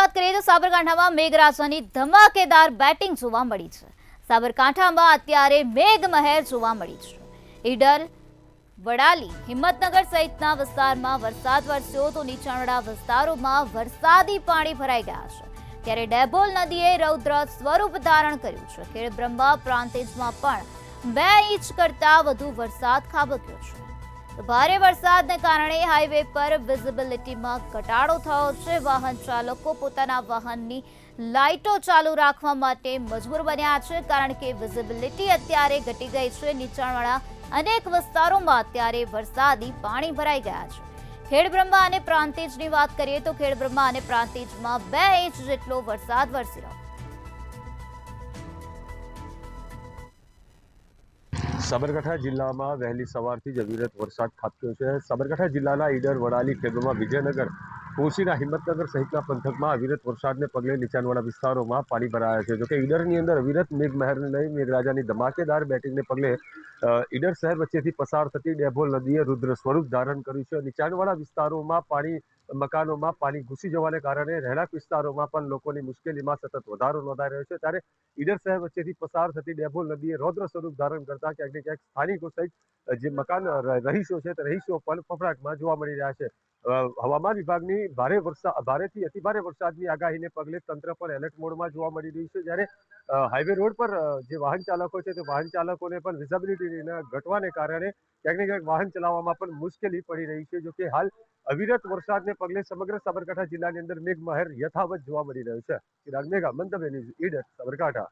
વાત કરીએ તો સાબરકાંઠામાં મેઘરાજાની ધમાકેદાર બેટિંગ જોવા મળી છે। સાબરકાંઠામાં અત્યારે મેઘમહેર જોવા મળી છે। ઈડર, વડાલી, હિંમતનગર સહિતના વિસ્તારમાં વરસાદ વરસ્યો તો નીચાણવાળા વિસ્તારોમાં વરસાદી પાણી ભરાઈ ગયા છે। ત્યારે ડેભોલ નદીએ રૌદ્ર સ્વરૂપ ધારણ કર્યું છે। ખેડબ્રહ્મા પ્રાંતિજમાં પણ 2 ઇંચ કરતા વધુ વરસાદ ખાબક્યો છે। ભારે વરસાદને કારણે હાઈવે પર વિઝિબિલિટીમાં ઘટાડો થયો છે। વાહન ચાલકો પોતાના વાહનની લાઇટો ચાલુ રાખવા માટે મજબૂર બન્યા છે, કારણ કે વિઝિબિલિટી અત્યારે ઘટી ગઈ છે। નીચાણવાળા અનેક વિસ્તારોમાં અત્યારે વરસાદી પાણી ભરાઈ ગયા છે। ખેડબ્રહ્મા અને પ્રાંતિજની વાત કરીએ તો ખેડબ્રહ્મા અને પ્રાંતિજમાં 2 ઇંચ જેટલો વરસાદ વરસી રહ્યો છે। સાબરકાંઠા જિલ્લામાં વહેલી સવારથી જ અવિરત વરસાદ ખાબક્યો છે। સાબરકાંઠા જિલ્લાના ઈડર, વડાલી, ખેડબ્રહ્મા, વિજયનગર, કોસીના, હિંમતનગર સહિતના પંથકમાં અવિરત વરસાદને પગલે નીચાણવાળા વિસ્તારોમાં પાણી ભરાયા છે। જોકે ઈડરની અંદર અવિરત મેઘમહેરને લઈ મેઘરાજાની ધમાકેદાર બેટિંગને પગલે ઈડર શહેર વચ્ચેથી પસાર થતી ડેભોલ નદીએ રુદ્ર સ્વરૂપ ધારણ કર્યું છે। નીચાણવાળા વિસ્તારોમાં પાણી, મકાનોમાં પાણી ઘૂસી જવાને કારણે રહેણાંક વિસ્તારોમાં પણ લોકોની મુશ્કેલીમાં સતત વધારો નોંધાઈ રહ્યો છે। ત્યારે ઈડર શહેર વચ્ચેથી પસાર થતી ડેભોલ નદીએ રૌદ્ર સ્વરૂપ ધારણ કરતા ક્યાંક ને ક્યાંક સ્થાનિકો સહિત જે મકાન રહીશો છે તે રહીશો પણ ફફડાટમાં જોવા મળી રહ્યા છે। હવામાન વિભાગની ભારેથી અતિભારે વરસાદની આગાહીને પગલે તંત્ર પણ એલર્ટ મોડમાં જોવા મળી રહ્યું છે। જ્યારે હાઈવે રોડ પર જે વાહન ચાલકો છે તે વાહન ચાલકોને પણ વિઝિબિલિટી ઘટવાને કારણે ક્યાંક ને ક્યાંક વાહન ચલાવવામાં પણ મુશ્કેલી પડી રહી છે। જોકે હાલ અવિરત વરસાદને પગલે સમગ્ર સાબરકાંઠા જિલ્લાની અંદર મેઘમહેર યથાવત જોવા મળી રહ્યો છે। ચિરાગ મેઘા, મંતવ્ય ન્યૂઝ, ઈડર, સાબરકાંઠા।